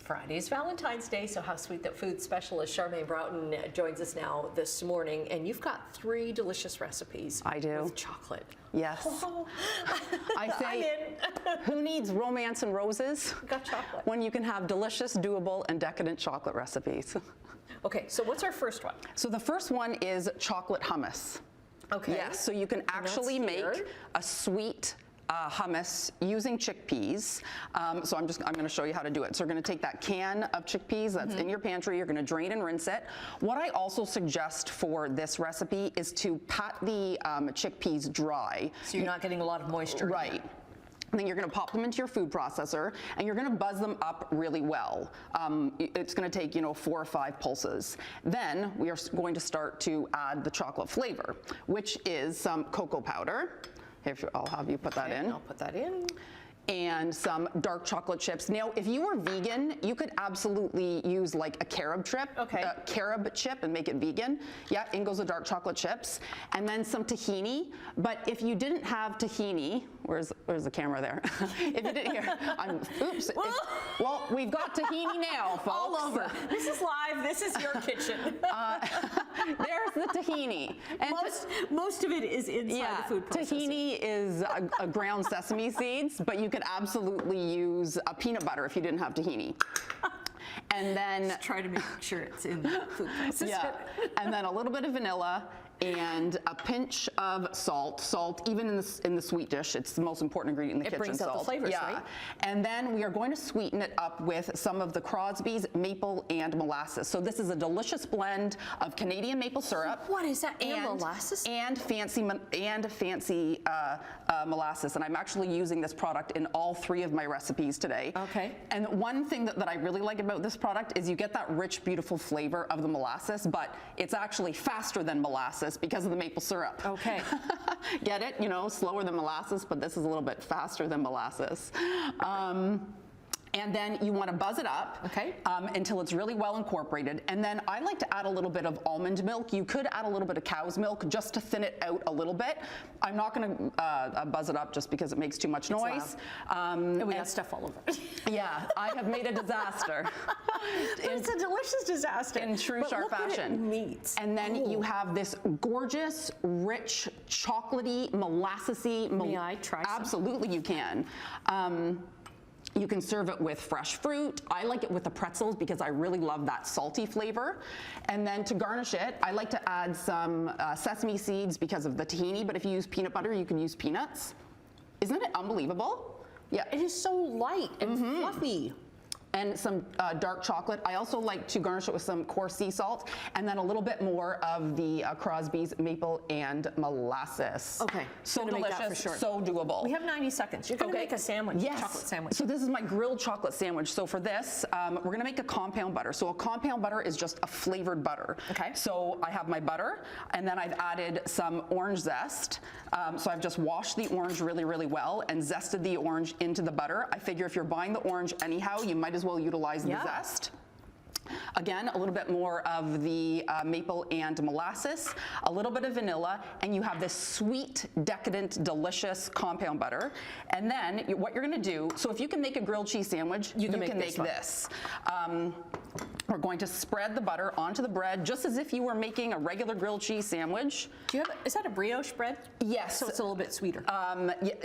Friday is Valentine's Day, so how sweet that food specialist Charmaine Broughton joins us now this morning, and you've got 3 delicious recipes. I do. With chocolate. Yes. Oh, I say, who needs romance and roses got chocolate when you can have delicious, doable, and decadent chocolate recipes? Okay, so what's our first one? So the first one is chocolate hummus. Okay. Yes, so you can actually make a sweet hummus using chickpeas. So I'm going to show you how to do it. So we're going to take that can of chickpeas that's in your pantry. You're going to drain and rinse it. What I also suggest for this recipe is to pat the chickpeas dry. So you're not getting a lot of moisture. Right. And then you're going to pop them into your food processor, and you're going to buzz them up really well. It's going to take, 4 or 5 pulses. Then we are going to start to add the chocolate flavor, which is some cocoa powder. I'll have you put that in. I'll put that in. And some dark chocolate chips. Now, if you were vegan, you could absolutely use like a carob chip and make it vegan. Yeah, in goes the dark chocolate chips. And then some tahini. But if you didn't have tahini, where's the camera there? If you didn't hear, oops. Well, we've got tahini now, folks. All over. This is live. This is your kitchen. There's the tahini. And most of it is inside the food processor. Tahini is a ground sesame seeds, but you could absolutely use a peanut butter if you didn't have tahini. And then just try to make sure it's in the food processor. Yeah, and then a little bit of vanilla and a pinch of salt. Salt, even in the sweet dish, it's the most important ingredient in the kitchen. It brings out the flavors, right? And then we are going to sweeten it up with some of the Crosby's maple and molasses. So this is a delicious blend of Canadian maple syrup. What is that? And molasses? And fancy molasses. And I'm actually using this product in all 3 of my recipes today. Okay. And one thing that I really like about this product is you get that rich, beautiful flavor of the molasses, but it's actually faster than molasses because of the maple syrup. Okay. Get it? Slower than molasses, but this is a little bit faster than molasses. And then you want to buzz it up until it's really well incorporated. And then I like to add a little bit of almond milk. You could add a little bit of cow's milk just to thin it out a little bit. I'm not going to buzz it up just because it makes too much noise. And we got stuff all over it. Yeah, I have made a disaster. It's a delicious disaster. In true sharp fashion. And then you have this gorgeous, rich, chocolatey, molassesy. May I try some? Absolutely, you can. You can serve it with fresh fruit. I like it with the pretzels because I really love that salty flavor. And then to garnish it, I like to add some sesame seeds because of the tahini, but if you use peanut butter, you can use peanuts. Isn't it unbelievable? Yeah. It is so light and fluffy. And some dark chocolate. I also like to garnish it with some coarse sea salt, and then a little bit more of the Crosby's maple and molasses. Okay. So delicious, so doable. We have 90 seconds. You're going to make a sandwich, chocolate sandwich. So this is my grilled chocolate sandwich. So for this, we're going to make a compound butter. So a compound butter is just a flavored butter. Okay. So I have my butter, and then I've added some orange zest. So I've just washed the orange really, really well and zested the orange into the butter. I figure if you're buying the orange anyhow, you might as well utilize the zest. Again, a little bit more of the maple and molasses, a little bit of vanilla, and you have this sweet, decadent, delicious compound butter. And then what you're going to do, so if you can make a grilled cheese sandwich, you can make this. We're going to spread the butter onto the bread just as if you were making a regular grilled cheese sandwich. Do you have, is that a brioche bread? Yes. So it's a little bit sweeter.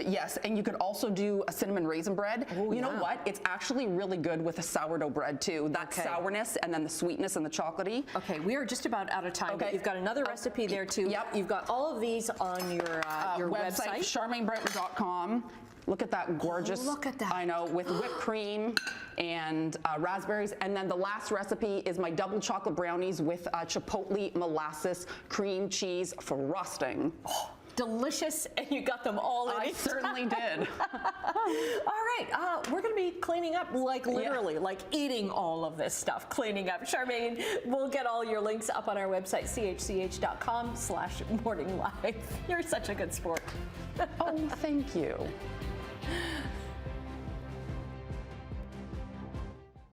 Yes, and you could also do a cinnamon raisin bread. You know what? It's actually really good with a sourdough bread too. That sourness and then the sweetness and the chocolatey. Okay, we are just about out of time. But you've got another recipe there too. Yep. You've got all of these on your website. CharmaineBroughton.com. Look at that gorgeous, look at that. I know, with whipped cream and raspberries. And then the last recipe is my double chocolate brownies with chipotle molasses cream cheese frosting. Oh, delicious, and you got them all in. I certainly did. All right, we're going to be cleaning up, like literally, like eating all of this stuff, cleaning up. Charmaine, we'll get all your links up on our website, chch.com/morninglive. You're such a good sport. Oh, thank you.